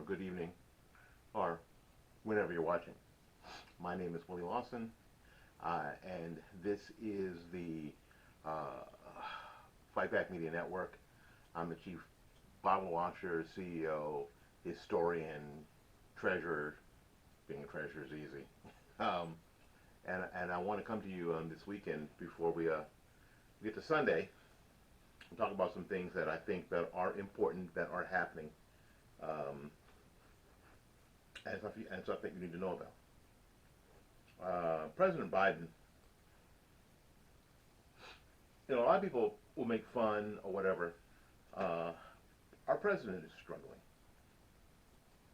good evening, or whenever you're watching. My name is Willie Lawson, and this is the uh, Fight Back Media Network. I'm the chief bottle washer, CEO, historian, treasurer. Being a treasurer is easy. Um, and I want to come to you this weekend before we get to Sunday and talk about some things that I think that are important that are happening, um, and something you need to know about. President Biden, a lot of people will make fun or whatever. Uh, our president is struggling.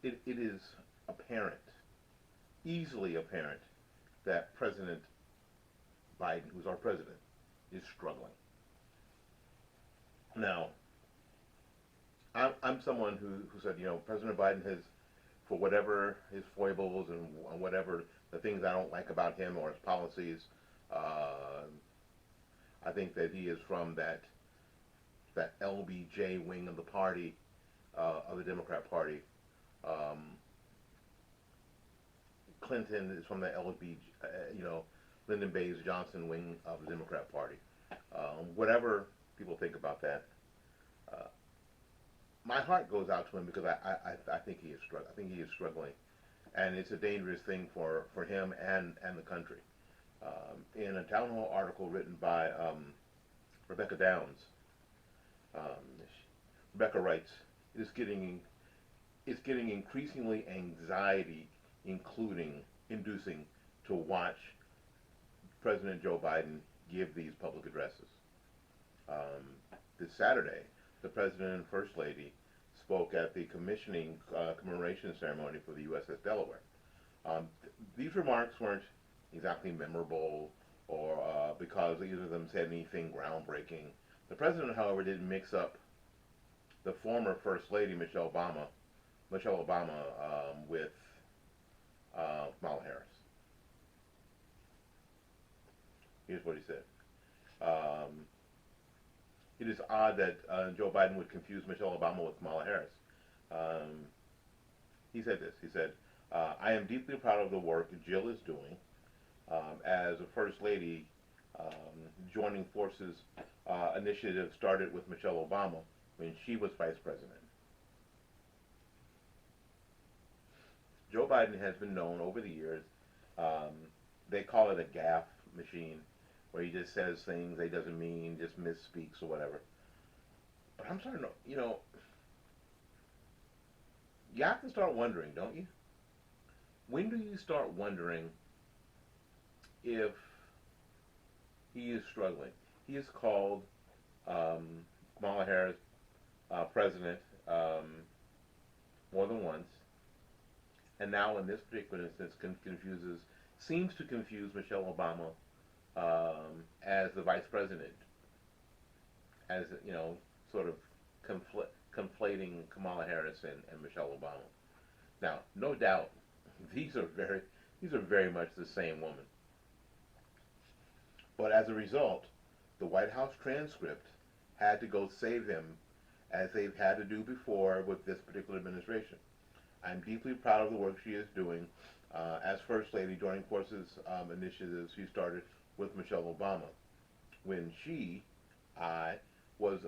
It is apparent, easily apparent, that President Biden, who's our president, is struggling. Now, I'm someone who said, President Biden has, for whatever his foibles and whatever the things I don't like about him or his policies, uh, I think that he is from that LBJ wing of the party, of the Democrat Party. Um, Clinton is from the LBJ, Lyndon Baines Johnson wing of the Democrat Party. Whatever people think about that, uh, my heart goes out to him because I think he is struggling. I think he is struggling, and it's a dangerous thing for him and the country. In a town hall article written by Rebecca Downs, um, Rebecca writes, "It's getting increasingly anxiety, inducing to watch President Joe Biden give these public addresses." This Saturday, the President and First Lady spoke at the commissioning commemoration ceremony for the USS Delaware. These remarks weren't exactly memorable or because either of them said anything groundbreaking. The President, however, didn't mix up the former First Lady, Michelle Obama, with Kamala Harris. Here's what he said. Um, it is odd that Joe Biden would confuse Michelle Obama with Kamala Harris. Um, he said this. He said, "I am deeply proud of the work Jill is doing as a First Lady. Joining Forces initiative started with Michelle Obama when she was Vice President." Joe Biden has been known over the years, um, they call it a gaffe machine, where he just says things he doesn't mean, just misspeaks or whatever. But I'm starting to, you have to start wondering, don't you? When do you start wondering if he is struggling? He has called Kamala Harris president more than once, and now in this particular instance seems to confuse Michelle Obama as the vice president, as sort of conflating Kamala Harris and Michelle Obama. Now, no doubt, these are very much the same woman. But as a result, the White House transcript had to go save him, as they've had to do before with this particular administration. I'm deeply proud of the work she is doing as First Lady during Forces initiatives she started with Michelle Obama when I was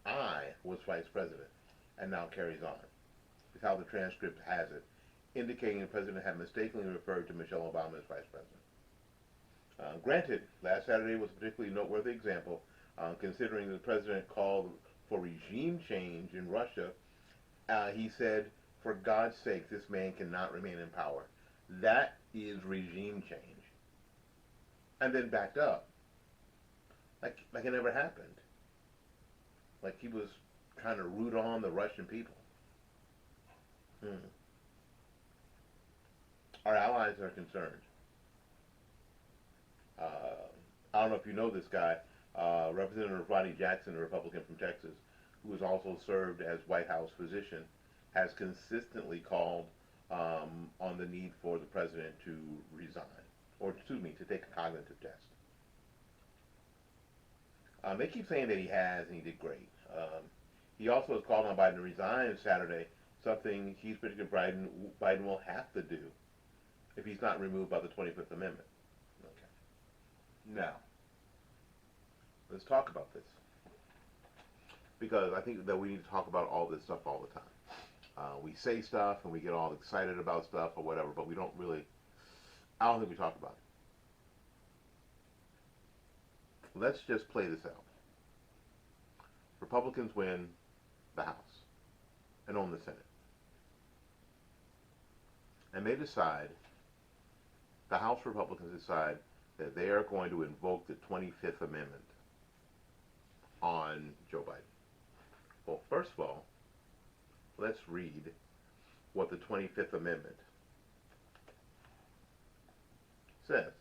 I was Vice President, and now carries on. Is how the transcript has it, indicating the President had mistakenly referred to Michelle Obama as Vice President. Granted, last Saturday was a particularly noteworthy example, considering the President called for regime change in Russia. He said, "For God's sake, this man cannot remain in power." That is regime change. And then backed up, like it never happened. Like he was trying to root on the Russian people. Hmm. Our allies are concerned. Uh, I don't know if you know this guy, Representative Ronnie Jackson, a Republican from Texas, who has also served as White House physician, has consistently called on the need for the president to resign, or excuse me, to take a cognitive test. They keep saying that he has and he did great. He also has called on Biden to resign Saturday, something he's predicting Biden will have to do if he's not removed by the 25th Amendment. Okay. Now, let's talk about this because I think that we need to talk about all this stuff all the time. We say stuff and we get all excited about stuff or whatever, but we don't really. I don't think we talk about it. Let's just play this out. Republicans win the House and own the Senate, and they decide. The House Republicans decide that they are going to invoke the 25th Amendment on Joe Biden. Well, first of all, let's read what the 25th Amendment says.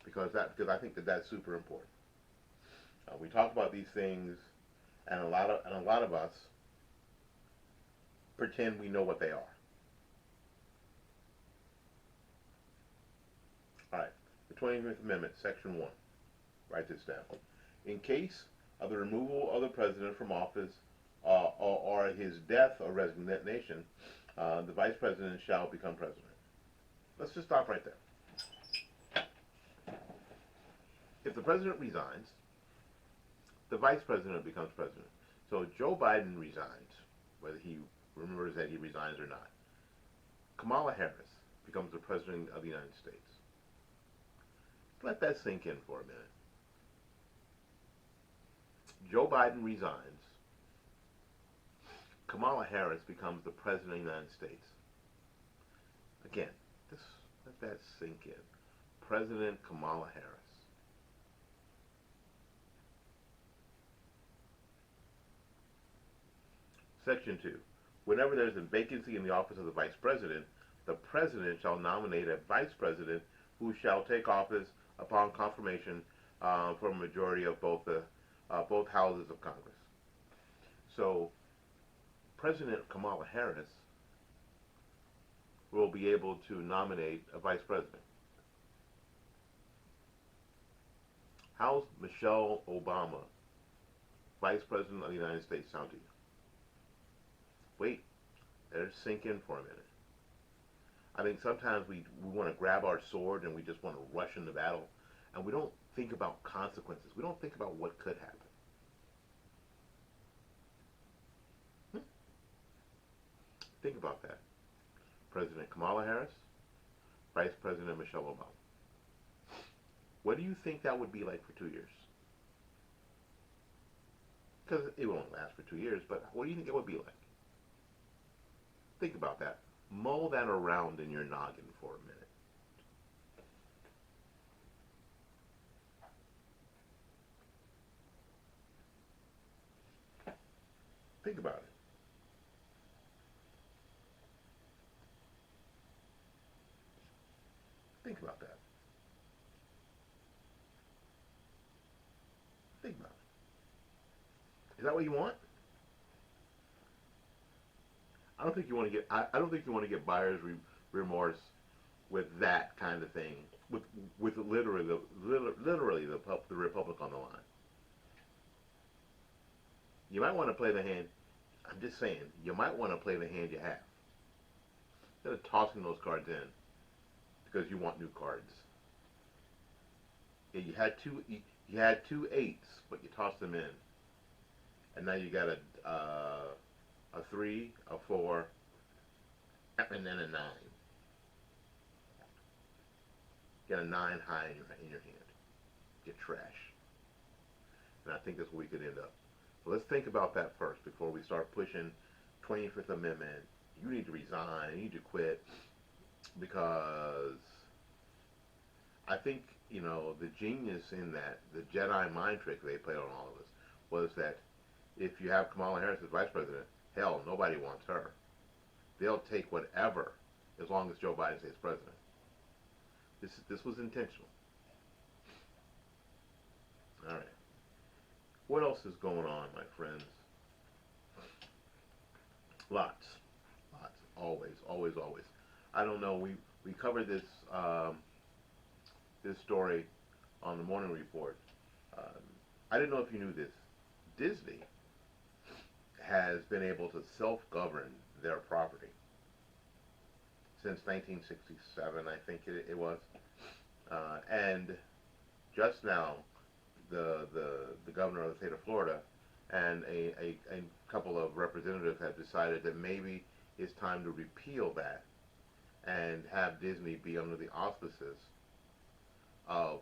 Because I think that that's super important. We talk about these things, and a lot of us pretend we know what they are. All right, the 25th Amendment, Section 1. Write this down. In case of the removal of the president from office or his death or resignation, the vice president shall become president. Let's just stop right there. If the president resigns, the vice president becomes president. So Joe Biden resigns, whether he remembers that he resigns or not. Kamala Harris becomes the president of the United States. Let that sink in for a minute. Joe Biden resigns. Kamala Harris becomes the president of the United States. Again, let that sink in. President Kamala Harris. Section 2. Whenever there is a vacancy in the office of the vice president, the president shall nominate a vice president who shall take office upon confirmation for a majority of both houses of Congress. So, President Kamala Harris will be able to nominate a vice president. How's Michelle Obama, vice president of the United States, sound to you? Wait, let it sink in for a minute. I think sometimes we want to grab our sword and we just want to rush into battle, and we don't think about consequences. We don't think about what could happen. Think about that. President Kamala Harris, Vice President Michelle Obama. What do you think that would be like for 2 years? Because it won't last for 2 years, but what do you think it would be like? Think about that. Mull that around in your noggin for a minute. Think about it. Think about that. Think about it. Is that what you want? I don't think you want to get. I don't think you want to get buyer's remorse with that kind of thing. With literally the Republic on the line. You might want to play the hand. I'm just saying. You might want to play the hand you have instead of tossing those cards in because you want new cards. Yeah, you had two. You had 2 8s, but you tossed them in, and now you got a 3, a 4, and then a 9. Get a 9 high in your hand. Get trash. And I think that's where we could end up. So let's think about that first before we start pushing 25th Amendment. You need to resign. You need to quit. Because I think, the genius in that, the Jedi mind trick they played on all of us, was that if you have Kamala Harris as vice president, hell, nobody wants her. They'll take whatever as long as Joe Biden stays president. This was intentional. All right. What else is going on, my friends? Lots. Lots. Always, always, always. I don't know. We covered this this story on the morning report. Um, I didn't know if you knew this. Disney has been able to self-govern their property since 1967, I think it was. And just now, the governor of the state of Florida and a couple of representatives have decided that maybe it's time to repeal that and have Disney be under the auspices of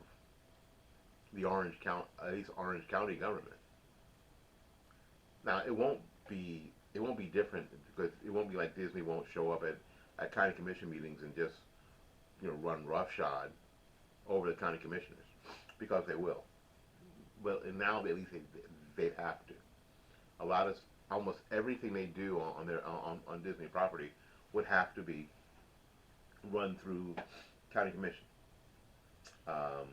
the Orange County, at least Orange County government. Now it won't be different because it won't be like Disney won't show up at county commission meetings and just run roughshod over the county commissioners because they will. Well, and now at least they have to. A lot of almost everything they do on Disney property would have to be run through county commission. Um,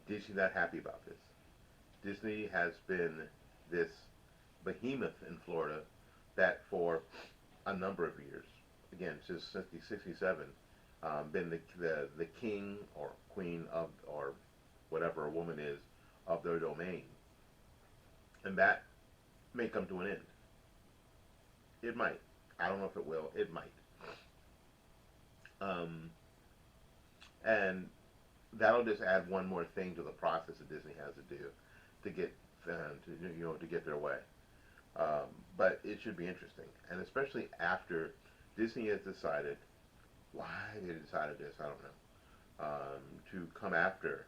Disney's not happy about this. Disney has been this behemoth in Florida that for a number of years, again since 1967, been the king or queen of or whatever a woman is of their domain, and that may come to an end. It might. I don't know if it will. It might. Um, and that'll just add one more thing to the process that Disney has to do to get to get their way. But it should be interesting, and especially after Disney has decided why they decided this, I don't know, to come after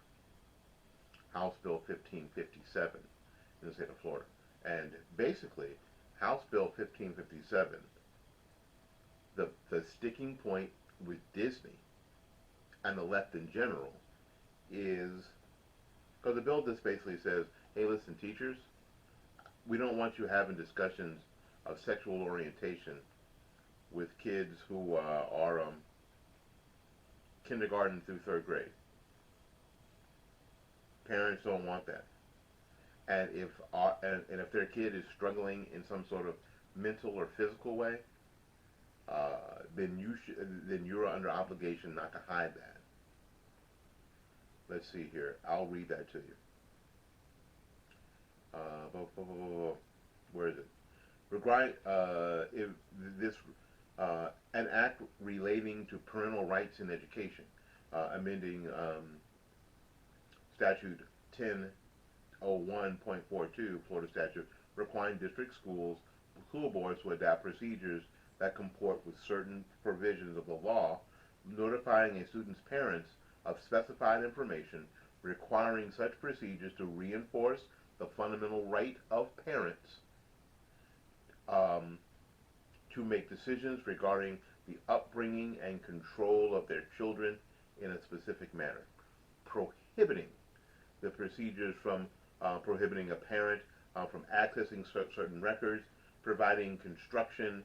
House Bill 1557 in the state of Florida. And basically, House Bill 1557, the sticking point with Disney and the left in general is because the bill just basically says, hey, listen, teachers, we don't want you having discussions of sexual orientation with kids who are kindergarten through third grade. Parents don't want that. And if their kid is struggling in some sort of mental or physical way, then you're under obligation not to hide that. Let's see here. I'll read that to you. Where is it? If this an act relating to parental rights in education, amending statute 1001.42, Florida statute, requiring district school boards to adopt procedures that comport with certain provisions of the law, notifying a student's parents of specified information, requiring such procedures to reinforce the fundamental right of parents to make decisions regarding the upbringing and control of their children in a specific manner, prohibiting the procedures from prohibiting a parent from accessing certain records, providing construction,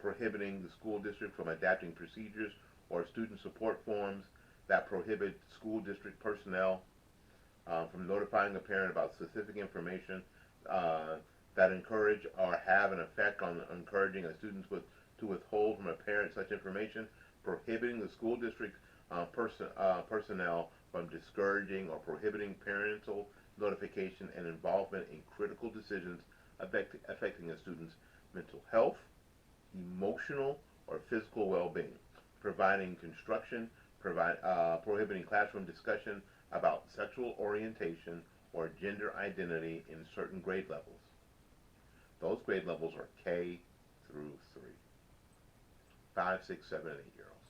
prohibiting the school district from adapting procedures or student support forms that prohibit school district personnel from notifying a parent about specific information that encourage or have an effect on encouraging a student to withhold from a parent such information, prohibiting the school district personnel from discouraging or prohibiting parental notification and involvement in critical decisions affecting a student's mental health, emotional, or physical well-being, providing construction, prohibiting classroom discussion about sexual orientation or gender identity in certain grade levels. Those grade levels are K through 3. 5, 6, 7, and 8-year-olds.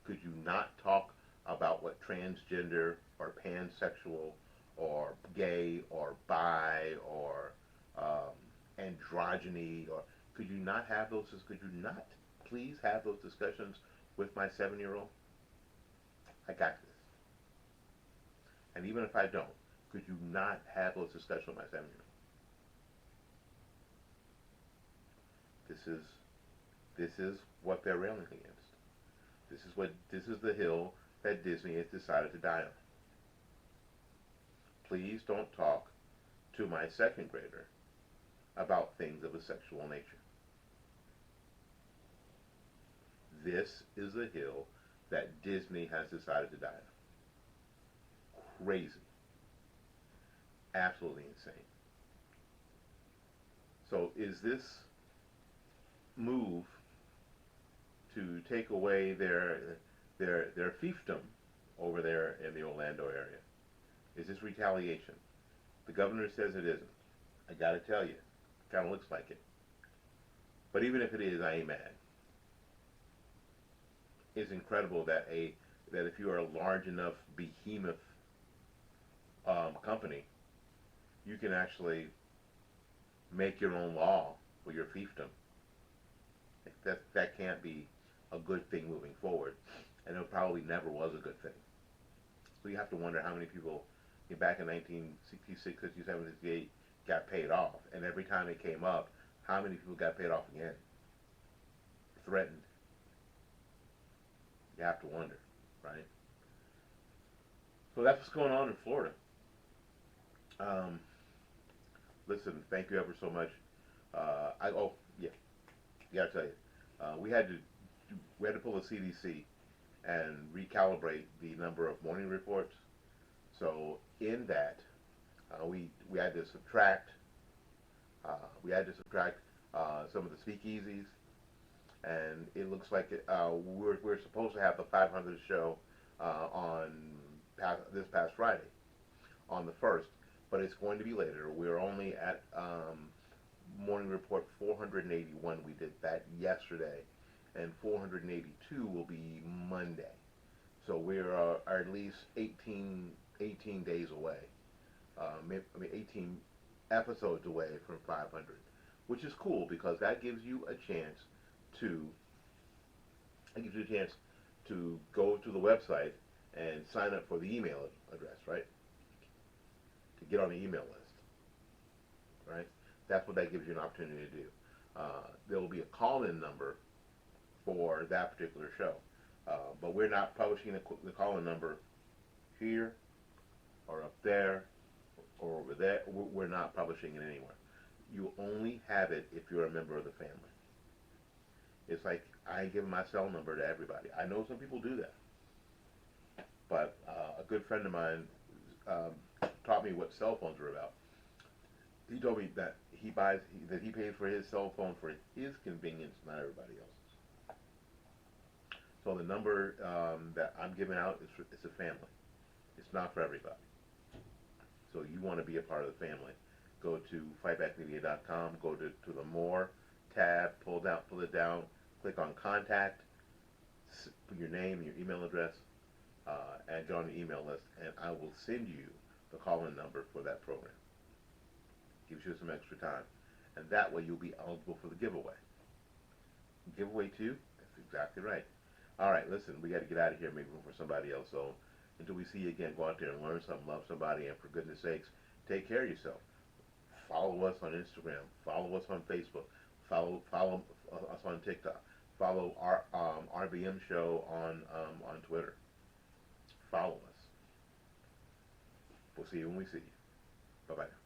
Could you not talk about what transgender or pansexual or gay or bi or androgyny, or could you not have those? Could you not please have those discussions with my 7-year-old? I got this. And even if I don't, could you not have those discussions with my 7-year-old? This is what they're railing against. This is the hill that Disney has decided to die on. Please don't talk to my second grader about things of a sexual nature. This is the hill that Disney has decided to die on. Crazy. Absolutely insane. So is this move to take away their fiefdom over there in the Orlando area? Is this retaliation? The governor says it isn't. I gotta tell you, kind of looks like it. But even if it is, I ain't mad. It's incredible that if you are a large enough behemoth company, you can actually make your own law for your fiefdom. That can't be a good thing moving forward, and it probably never was a good thing. So you have to wonder how many people back in 1966, 67, 68 got paid off, and every time it came up, how many people got paid off again? Threatened. You have to wonder, right? So that's what's going on in Florida. Um, Listen, thank you ever so much. Yeah, gotta tell you, we had to pull the CDC and recalibrate the number of morning reports. So in that, we had to subtract uh, some of the speakeasies, and it looks like we're supposed to have the 500th show on this past Friday on the first, but it's going to be later. We're only at morning report 481. We did that yesterday, and 482 will be Monday. So we're at least 18 days away. I mean 18 episodes away from 500, which is cool because that gives you a chance to go to the website and sign up for the email address, right? To get on the email list, right? That's what that gives you an opportunity to do. There will be a call-in number for that particular show, but we're not publishing the call-in number here or up there or over there. We're not publishing it anywhere. You only have it if you're a member of the family. It's like I give my cell number to everybody. I know some people do that, but a good friend of mine taught me what cell phones are about. He told me that he pays for his cell phone for his convenience, not everybody else's. So the number that I'm giving out it's a family. It's not for everybody. So you want to be a part of the family. Go to fightbackmedia.com. Go to the More tab. Pull it down. Click on Contact. Put your name, your email address, and get on the email list, and I will send you the call-in number for that program. Gives you some extra time, and that way you'll be eligible for the giveaway. Giveaway too? That's exactly right. All right, listen, we got to get out of here, make room for somebody else. So until we see you again, go out there and learn something, love somebody, and for goodness sakes, take care of yourself. Follow us on Instagram. Follow us on Facebook. Follow us on TikTok. Follow our RBM show on Twitter. Follow us. We'll see you when we see you. Bye bye.